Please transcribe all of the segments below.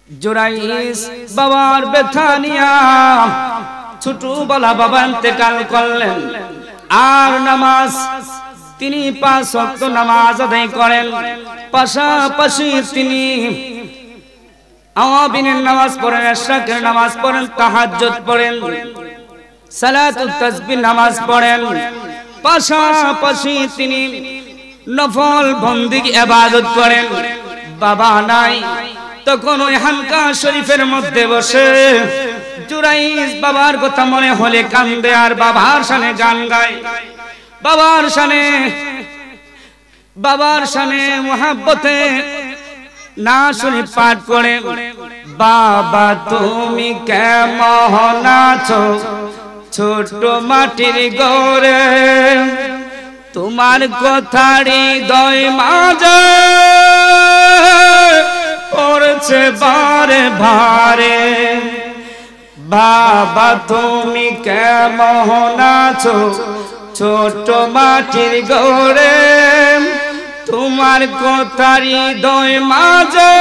জুরাইস বাবার ব্যথা নিয়া ছোটবেলা বাবা ইন্তেকাল করলেন। আর নামাজ তিনি 5 ওয়াক্ত নামাজ আদায় করেন, পাশাপাশি তিনি আওয়াবিনের নামাজ পড়েন, ইশরাকের নামাজ পড়েন, তাহাজ্জুদ পড়েন, সালাতুত তাসবিহ নামাজ পড়েন, পাশাপাশি তিনি নফল বন্দেগী ইবাদত করেন। বাবা নাই তখন ওই হালকা শরীফের মধ্যে বসে জুরাইস বাবার কথা মনে হলে কান্দে আর বাবার শানে গান গায়, বাবার শানে মোহাব্বতে না শুনে পাঠ করে, বাবা তুমি কেমন আছো ছোট মাটির ঘরে, তোমার কথা হৃদয় মাঝে পড়ছে বারে ভারে, বাবা তুমি কেমন আছো ছোট মাটির ঘরে, তোমার কথা হৃদয় মাঝে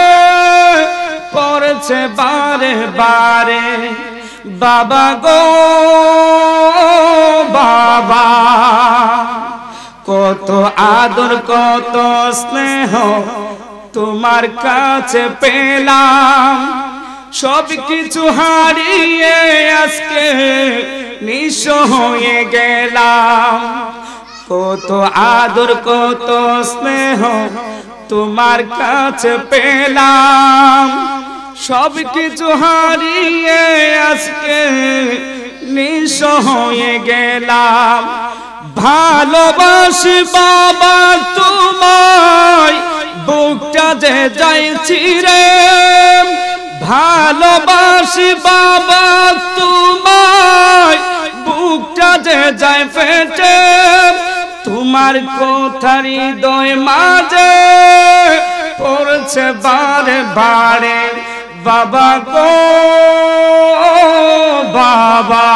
পড়ছে বারে বারে, বাবা গো বাবা কত আদর কত স্নেহ তোমার কাছে পেলাম, সব কিছু হারিয়ে আজকে নিঃস্ব হয়ে গেলাম, কত আদর কত স্নেহ তোমার কাছে পেলাম, সব কিছু হারিয়ে আজকে নিঃস্ব হয়ে গেলাম, ভালোবাসি বাবা তোমায় বুকটা যে যাইছি রে, ভালোবাসি বাবা তোমায় বুকটা যে যায় ফেটে, তোমার কথা হৃদয় মাঝে পড়ছে বারে বারে, বাবা গো বাবা।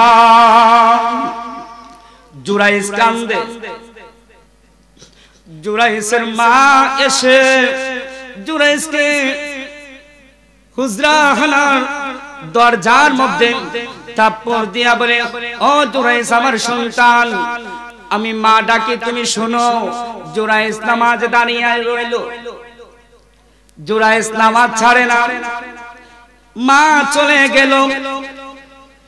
জুরাইস কান্দে, জুরাইসের মা এসে জুরাইসকে হুজরাখানার দরজার মধ্যে থাপ্পড় দিয়া বলে, ও জুরাইস আমার সন্তান, আমি মা ডাকি তুমি শোনো। জুরাইস নামাজ দাঁড়িয়ে রইল, জুরাইস নামাজ ছাড়ে না, মা চলে গেল।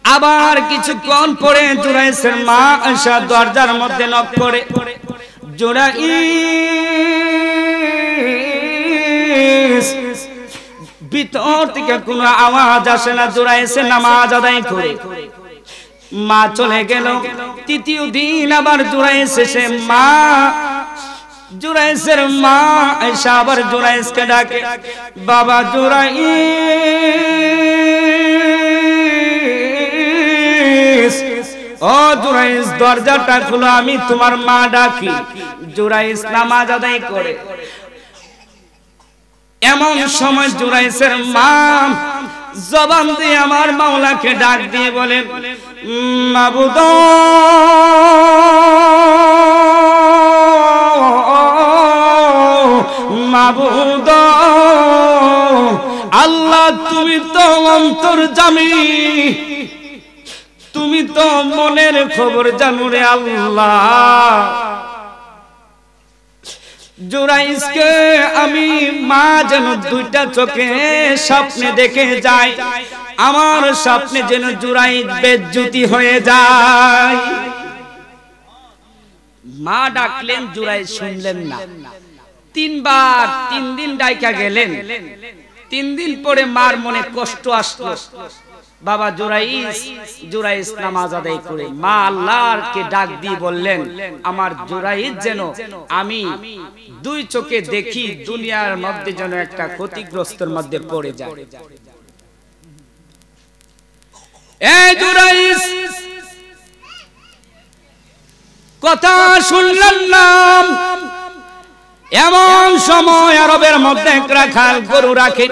আবার কিছুক্ষণ পরে জুরাইসের মা এসে দরজার মধ্যে নক করে, জুরাইস ভিতর থেকে কোনো আওয়াজ আসে না, জুরাইসের নামাজ আদায় করে মা চলে গেল। তৃতীয় দিন আবার জুরাইস এসে জুরাইসের মা এসে আবার জুরাইসকে ডাকে, বাবা জুরাইস, ও জুরাইস দরজাটা খুলো, আমি তোমার মা ডাকি। জুরাইস নামাজ আদায় করে। এমন সময় জুরাইসের মা জবান দিয়ে আমার মাওলাকে ডাক দিয়ে বলেন, মাবুদ মাবুদ আল্লাহ, তুমি তো অন্তর্যামী, তুমি তো মনের খবর জানো রে আল্লাহ। জুরাইসকে আমি মা যেন দুইটা চোখে স্বপ্নে দেখে যাই, আমার স্বপ্নে যেন জুরাইস বেজ্জতি হয়ে যায়। মা ডাকলেন, জুরাইস শুনলেন না। 3 বার 3 দিন ডাইকা গেলেন। 3 দিন পরে মার মনে কষ্ট আসলো, বাবা জুরাইস নামাজ আদায় করে মা আল্লাহকে ডাক দিয়ে বললেন, আমার জুরাইস যেন আমি 2 চোখে দেখি, দুনিয়ার মধ্যে যেন একটা ক্ষতিগ্রস্তের মধ্যে পড়ে যায়। এই জুরাইস কথা শুনলেন না। এমন সময় আরবের মধ্যে রাখাল গরু রাখে,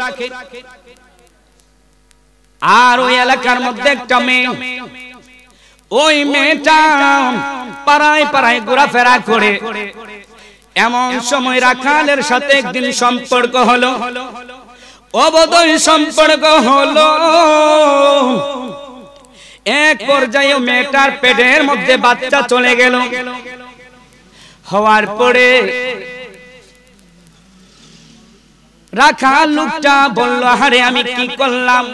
আর ওই এলাকার মধ্যে একটা মেয়ে, ওই মেয়েটা পাড়ায় পাড়ায় ঘোরাফেরা করে। এমন সময় রাখালের সাথে একদিন সম্পর্ক হলো, অবৈধ সম্পর্ক হলো। এক পর্যায়ে মেয়েটার পেটের মধ্যে বাচ্চা চলে গেল। হওয়ার পরে রাখাল লোকটা বলল, আরে আমি কি করলাম,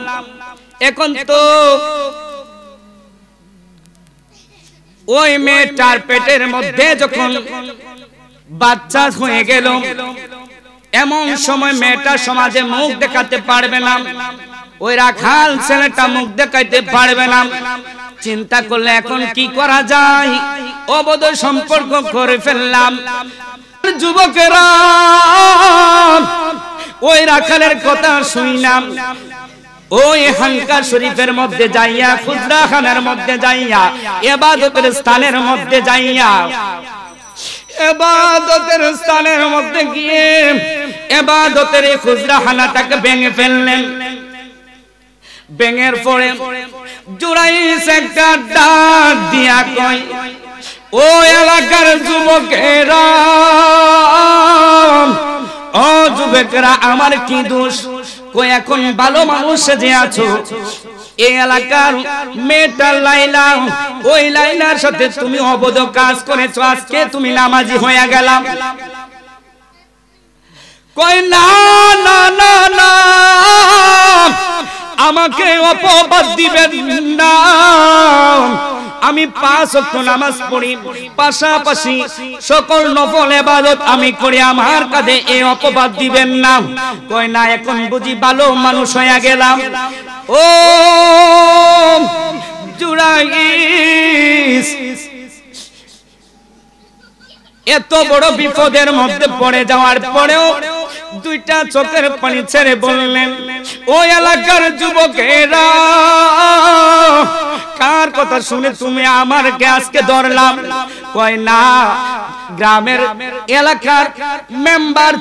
এখন তো ওই মেয়েটার পেটের মধ্যে যখন বাচ্চা হয়ে গেল, এমন সময় মেয়েটা সমাজে মুখ দেখাতে পারবে না, ওই রাখাল ছেলেটা মুখ দেখাইতে পারবে না। চিন্তা করলে এখন কি করা যায়, অবৈধ সম্পর্ক করে ফেললাম। যুবকেরা ওই রাখালের কথা শুনলাম, ওই হানকা শরীফের মধ্যে যাইয়া, খুজরাখানার মধ্যে যাইয়া, ইবাদতের স্থানের মধ্যে যাইয়া, ইবাদতের স্থানের মধ্যে গিয়ে ইবাদতের খুজরাখানাটাকে ভেঙে ফেললেন। ভেঙের পরে জুরাইস একটা ডাক দিয়া কয়, ও এলাকার যুবকেরা, ও যুবকেরা, আমার কি দোষ? কই এখন ভালো মানুষ যে আছো, এই এলাকার মেয়েটা লাইলা, ওই লাইলার সাথে তুমি অবৈধ কাজ করেছো, আজকে তুমি নামাজি হয়ে গেলাম। কই না না না না, আমাকে অপবাদ দিবেন না, আমি 5 ওয়াক্ত নামাজ পড়ি, পাশাপাশি সকল নফল ইবাদত আমি করি, আমার কাঁধে এই অপবাদ দিবেন না। কই না, এখন বুঝি ভালো মানুষ হয়ে গেলাম। ও জুরাইস, এত বড় বিপদের মধ্যে পড়ে যাওয়ার পরেও দুইটা চোখের পানি ছেড়ে বললেন, ও এলাকার যুবকেরা, কার কথা শুনে তুমি আমারকে আজকে ধরলাম? কয় না, গ্রামের এলাকার মেম্বার,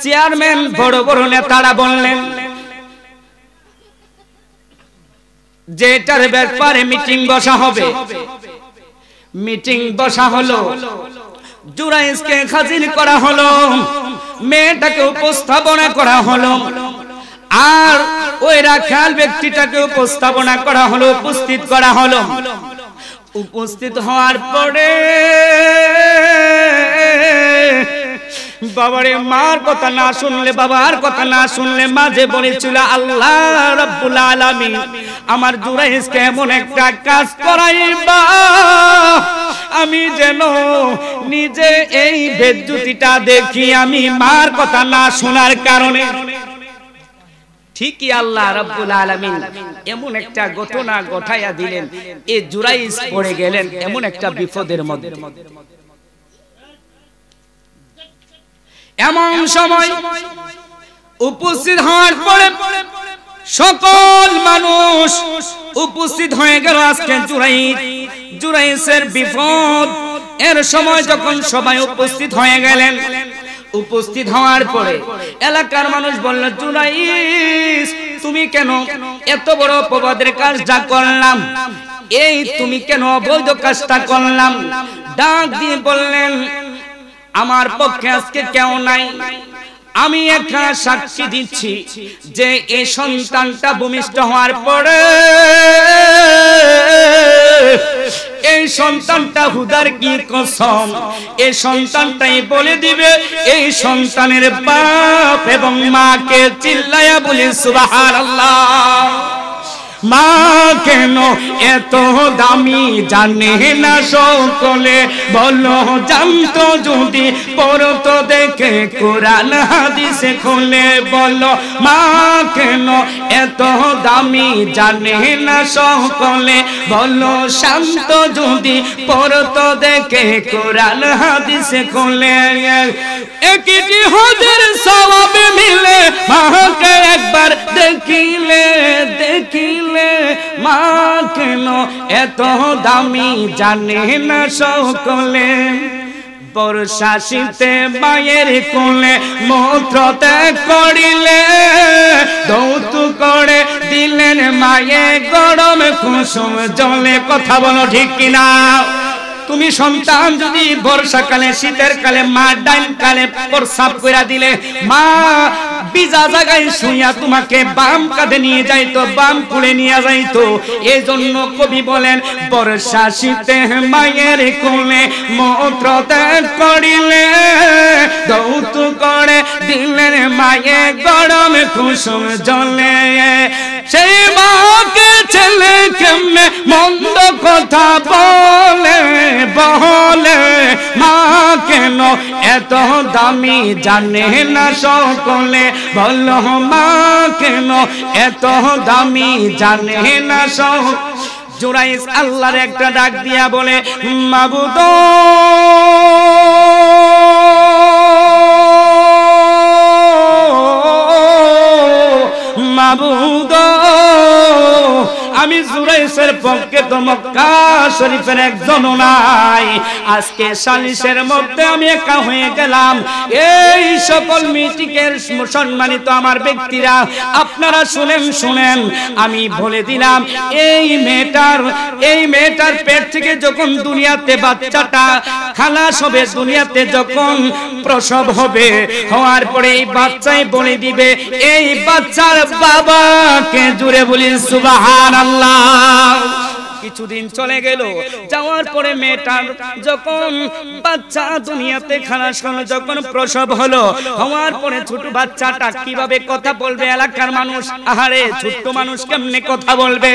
চেয়ারম্যান, বড় বড় নেতারা বললেন যে এটার ব্যাপারে মিটিং বসা হবে। মিটিং বসা হলো, জুরাইসকে হাজির করা হলো, মেয়েটাকে উপস্থাপনা করা হলো, আর ওই রাখাল ব্যক্তিটাকে উপস্থাপনা করা হলো, উপস্থিত করা হলো। উপস্থিত হওয়ার পরে বাবারে, মার কথা না শুনলে, বাবার কথা না শুনলে, মাঝে বলেছিল আল্লাহ রাব্বুল আলামিন আমার জুরাইসকে এমন একটা কাজ করাইবা, আমি যেন নিজে এই বেজ্জতিটা দেখি, আমি মার কথা না শোনার কারণে। ঠিকই আল্লাহ রাব্বুল আলামিন এমন একটা ঘটনা ঘটাইয়া দিলেন, এই জুরাইস পড়ে গেলেন এমন একটা বিপদের মধ্যে। এমন সময় উপস্থিত হওয়ার পরে সকল মানুষ উপস্থিত হয়ে গেল। আজকে জুরাইসের বিপদ এর সময় যখন সবাই উপস্থিত হয়ে গেলেন, উপস্থিত হওয়ার পরে এলাকার মানুষ বলল, জুরাইস তুমি কেন এত বড় অপবাদের কাজটা করলাম, এই তুমি কেন অবৈধ কাজটা করলাম? ডাক দিয়ে বললেন, আমার পক্ষে আজকে কেউ নাই, আমি একা সাক্ষী দিচ্ছি যে এই সন্তানটা ভূমিষ্ঠ হওয়ার পরে এই সন্তানটা হুদার কি কসম, এই সন্তানটাই বলে দিবে এই সন্তানের বাপ এবং মাকে। চিল্লায়া বলি সুবহানাল্লাহ। মা কেন এত দামি জানে না সকলে, বলো জানতো যদি পড়তো দেখে কোরআন হাদিসে খুলে। বলো মা কেন এত দামি জানে না সকলে, বলো শান্ত যদি পড়তো দেখে কোরআন হাদিসে খুলে। একটি হজের সওয়াব মিলে মাকে একবার দেখিলে, দেখিলে মা কেন এত দামি জানে না সকলে। বর্ষা শীতে মায়ের কোলে মূত্র ত্যাগ করিলে, যৌতুক করে দিলেন মায়ে গরম কুসুম জলে। কথা বলো ঠিক কিনা? তুমি সন্তান যদি বর্ষাকালে শীতের কালে মা ডাইন কালে প্রস্রাব কইরা দিলে মা বিজা জায়গায় শুইয়া তোমাকে বাম কাঁধে নিয়ে যাইতো, বাম কুলে নিয়ে যাইতো। এজন্য কবি বলেন বর্ষা শীতে মায়ের কোলে মূত্র ত্যাগ করিলে দৌত করে দিলেন মায়ে গরম কুসুম জলে। সেই মাকে ছেলে কেমনে মন্দ কথা বলে বলে, মা কেন এত দামি জানে না সকলে, বলো মা কেন এত দামি জানে না সকলে। জুরাইস আল্লাহর একটা ডাক দিয়া বলে মাবুদ মাবুদ, আমি জুরাইসের পক্ষে তো মক্কা শরীফের একজন নাই, আজকে সালিশের মধ্যে আমি একা হয়ে গেলাম। এই সকল মিটিংয়ের সম্মানিত আমার ব্যক্তিরা আপনারা শুনেন শুনেন, আমি বলে দিলাম এই মেয়েটার পেট থেকে যখন দুনিয়াতে বাচ্চাটা খালাস হবে, দুনিয়াতে যখন প্রসব হবে, হওয়ার পরে এই বাচ্চাই বলে দিবে এই বাচ্চার বাবাকে। জুড়ে বলি সুবহানাল্লাহ। কিছুদিন চলে গেল, যাওয়ার পরে মেয়েটার যখন বাচ্চা দুনিয়াতে খালাস হলো, যখন প্রসব হলো, হওয়ার পরে ছোট বাচ্চাটা কিভাবে কথা বলবে এলাকার মানুষ? আহারে ছোট মানুষ কেমনে কথা বলবে?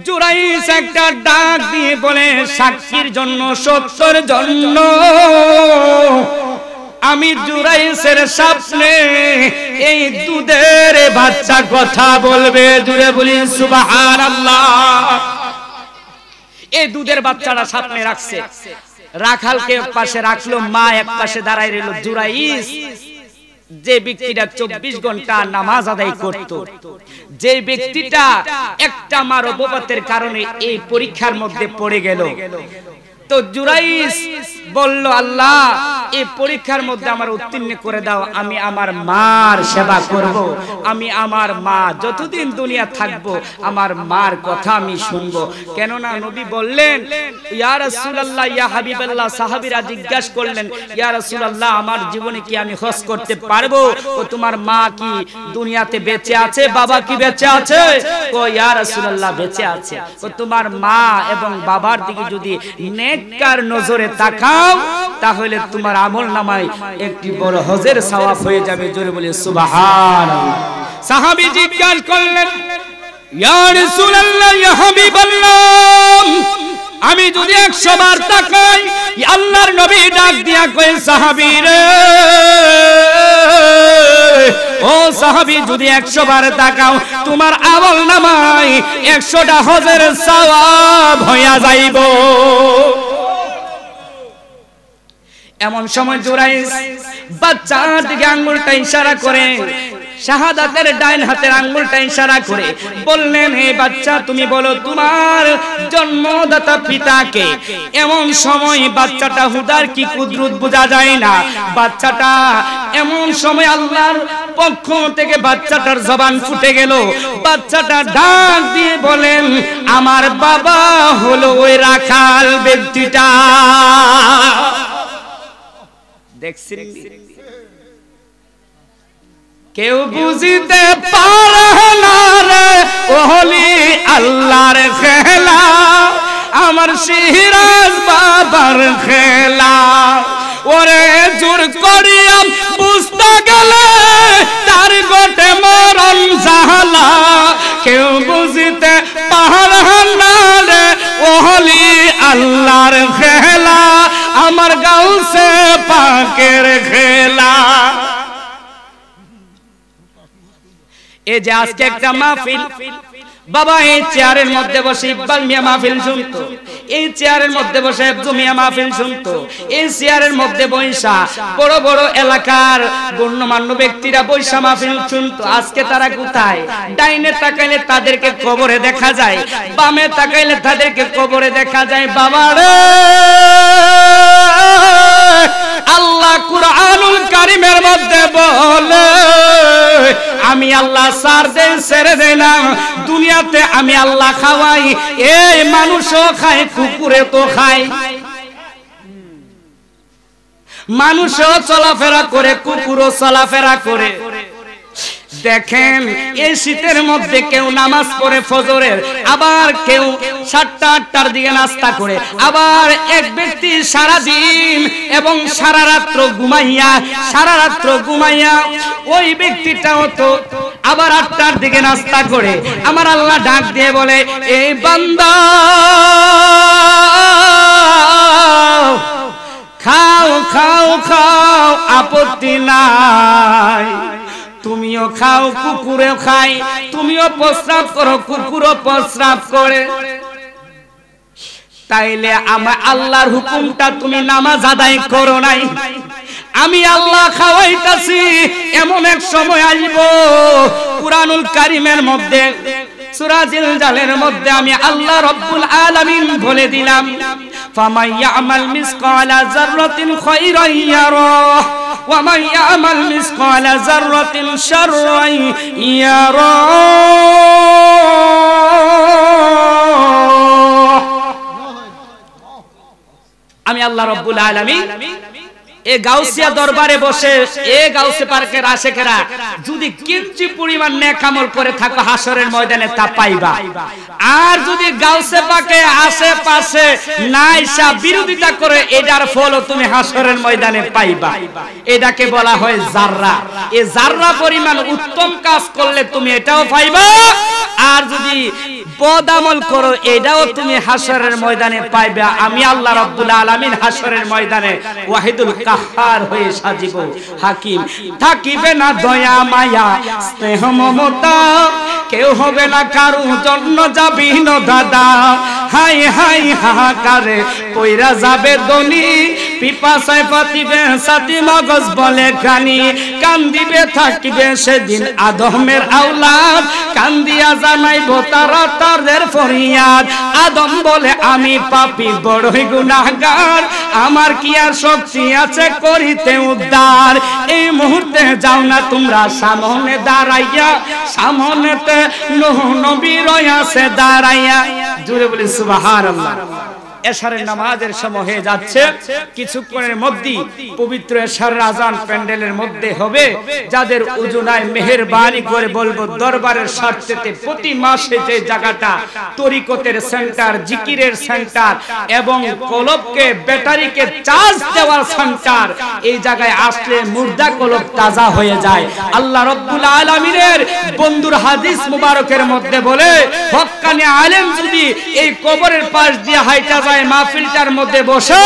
জুরাইস একটা ডাক দিয়ে বলে সাক্ষীর জন্য সত্যের জন্য আমি জুরাইসের স্বপ্নে এই দুধের বাচ্চা কথা বলবে। জুড়ে বলি সুবহানাল্লাহ। এই দুধের বাচ্চাটা স্বপ্নে রাখছে, রাখালকে এক পাশে রাখলো, মা এক পাশে দাঁড়ায় রইল। জুরাইস যে ব্যক্তিটা 24 ঘন্টা নামাজ আদায় করত, যে ব্যক্তিটা একটা মার অবপাতের কারণে এই পরীক্ষার মধ্যে পড়ে গেল, তো জুরাইস বলল আল্লাহ এই পরীক্ষার মধ্যে আমার উত্তীর্ণ করে দাও, আমি আমার মার সেবা করব, আমি আমার মা যতদিন দুনিয়া থাকবো আমার মার কথা আমি শুনবো। কেননা নবী বললেন ইয়া রাসূলুল্লাহ ইয়া হাবিবাল্লাহ, সাহাবীরা জিজ্ঞাসা করলেন ইয়া রাসূলুল্লাহ আমার জীবনে কি আমি হজ করতে পারবো? ও তোমার মা কি দুনিয়াতে বেঁচে আছে, বাবা কি বেঁচে আছে? ও ইয়া রাসূলুল্লাহ বেঁচে আছে। ও তোমার মা এবং বাবার দিকে যদি নেককার নজরে তাকাও তাহলে তোমার আমলনামায় একটি বড় হজের সওয়াব হয়ে যাবে। জোরে বলি সুবহানাল্লাহ। সাহাবী জিজ্ঞাসা করলেন ইয়া রাসূলুল্লাহ ইয়া হাবিবাল্লাহ আমি যদি 100 বার তাকাই, আল্লাহর নবী ডাক দিয়া কয় সাহাবী রে, ও সাহাবী যদি 100 বার তাকাও তোমার আমলনামায় 100টা হজের সওয়াব হইয়া যাইব। এমন সময় জুরাইস বাচ্চার দিকে আঙ্গুলটা ইশারা করে, শাহাদাতের ডাইন হাতের আঙ্গুলটা ইশারা করে বললেন হে বাচ্চা তুমি বলো তোমার জন্মদাতা পিতাকে। এমন সময় বাচ্চাটা হুদার কি কুদরত বোঝা যায় না, বাচ্চাটা এমন সময় আল্লাহর পক্ষ থেকে বাচ্চাটার জবান ফুটে গেল, বাচ্চাটা ডাক দিয়ে বলেন আমার বাবা হলো ওই রাখাল ব্যক্তিটা। দেখছেন কেউ বুঝিতে পারে না রে ওহলি আল্লাহর খেলা, আমার সিরাজ বাবার খেলা। ওরে জোর করিয়া বুঝতে গেলে তার গোটে মরণ জালা, কেউ বুঝিতে পারে না রে ওহলি আল্লাহর খেলা, আমার গাউসে পাকের খেলা। এই যে আজকে একটা মাহফিল, বাবা এই চেয়ারের মধ্যে বসে ইকবাল মিয়া মাহফিল শুনতো, এই চেয়ারের মধ্যে বসে আব্দু মিয়া মাহফিল শুনতো, এই চেয়ারের মধ্যে বৈশা বড় বড় এলাকার গণ্যমান্য ব্যক্তিরা বৈশা মাহফিল শুনতো। আজকে তারা কোথায়? ডাইনে তাকাইলে তাদেরকে কবরে দেখা যায়, বামে তাকাইলে তাদেরকে কবরে দেখা যায়। বাবা রে আল্লাহ কুরআনুল কারীমের মধ্যে বলে আমি আল্লাহ সার দেই ছেড়ে দেই না, দুনিয়াতে আমি আল্লাহ খাওয়াই, এই মানুষও খায় কুকুরে তো খায়। মানুষও চলাফেরা করে, কুকুরও চলাফেরা করে। দেখেন এই শীতের মধ্যে কেউ নামাজ পড়ে ফজরের, আবার কেউ 7টা 8টার দিকে নাস্তা করে, আবার এক ব্যক্তি সারা দিন এবং সারা রাত্র ঘুমাইয়া ওই ব্যক্তিটাও তো আবার 8টার দিকে নাস্তা করে। আমার আল্লাহ ডাক দিয়ে বলে, এই বান্দা খাও খাও খাও, আপত্তি নাই, তুমিও খাও, কুকুরেও খাই, তুমিও প্রস্রাব করো, কুকুরও প্রস্রাব করে। তাইলে আমার আল্লাহর হুকুমটা তুমি নামাজ আদায় করো নাই। আমি আল্লাহ খাওয়াইতাছি, এমন এক সময় আসব কুরআনুল কারীমের মধ্যে সূরা জিলজালের মধ্যে আমি আল্লাহ রাব্বুল আলামিন বলে দিলাম, ফামান ইয়ামাল মিসকালা যাররাতিন খায়রান ইয়ারাহ ওয়া মান ইয়ামাল মিসকালা যাররাতিন শাররান ইয়ারাহ। আমি আল্লাহ রাব্বুল আলামিন এই গাউসিয়া দরবারে বসে এই গাউসে পার্কের আশেকেরা যদি কিঞ্চিত পরিমাণ নেক আমল করে থাকো হাসরের ময়দানে তা পাইবা। আর যদি গাউসে পাকে আশেপাশে নাইসা বিরোধিতা করে এটার ফলও তুমি হাসরের ময়দানে পাইবা। এটাকে বলা হয় জাররা। এই জাররা পরিমাণ উত্তম কাজ করলে তুমি এটাও পাইবা, আর যদি বদ আমল করো এটাও তুমি হাসরের ময়দানে পাইবা। আমি আল্লাহ রাব্বুল আলামিন হাসরের ময়দানে ওয়াহিদুল কাহ্হার হয়ে সাজিব, হাকিম থাকিবে না দয়া মায়া স্নেহ মমতা, কেউ হবে না কারো জন্য যাবি না দাদা। হাই হাই হাহাকারে কইরা যাবে দনি, পিপাসায় পাতিবে সাথী মগজ বলে কানি, কান্দিবে থাকিবে সেদিন আদমের আওলাদ, কান্দিয়া জানাইব তারা তাদের ফরিয়াদ। আদম বলে আমি পাপী বড়ই গুনাহগার, আমার কি আর শক্তি আছে করিতে উদ্ধার। এই মুহূর্তে যাও না তোমরা সামনে দাঁড়াইয়া, সামনেতে নূহ নবী রয়াছে দাঁড়াইয়া। জোরে বলি সুবহানাল্লাহ। এশারের নামাজের সময় হয়ে যাচ্ছে, কিছুক্ষণের মধ্যেই পবিত্র এশারের আজান প্যান্ডেলের মধ্যে হবে। যাদের উজুনায় মেহেরবানি করে বলবো দরবারের স্বার্থেতে প্রতি মাসে যে জায়গাটা তরিকতের সেন্টার, জিকিরের সেন্টার এবং কলবকে ব্যাটারিকে চার্জ দেওয়ার সেন্টার, এই জায়গায় আসলে মুর্দা কলব তাজা হয়ে যায়। আল্লাহ রাব্বুল আলামিনের বন্ধুর হাদিস মুবারকের মধ্যে বলে, হক্কানি আলেম যদি এই কবরের পাশ দিয়ে হাইটা যায় মাহফিলটার মধ্যে বসে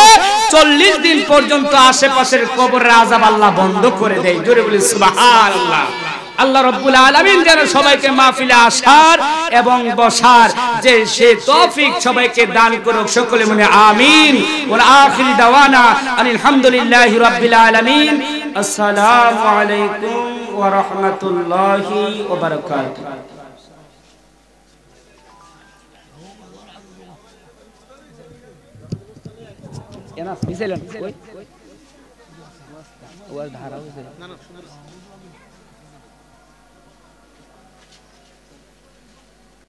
40 দিন পর্যন্ত আশেপাশের কবরের আযাব আল্লাহ বন্ধ করে দেয়। জোরে বলি সুবহানাল্লাহ। আল্লাহ রাব্বুল আলামিন যেন সবাইকে মাহফিলে আসার এবং বসার যে সে তৌফিক সবাইকে দান করুক। সকলে বলে আমিন। ওয়া আখির দাওয়ানা আলহামদুলিল্লাহি রাব্বিল আলামিন। আসসালামু আলাইকুম ওয়া রাহমাতুল্লাহি ওয়া বারাকাতুহু। এনা মিছেলেন ওই ওয়াজ ধারা হইছে না না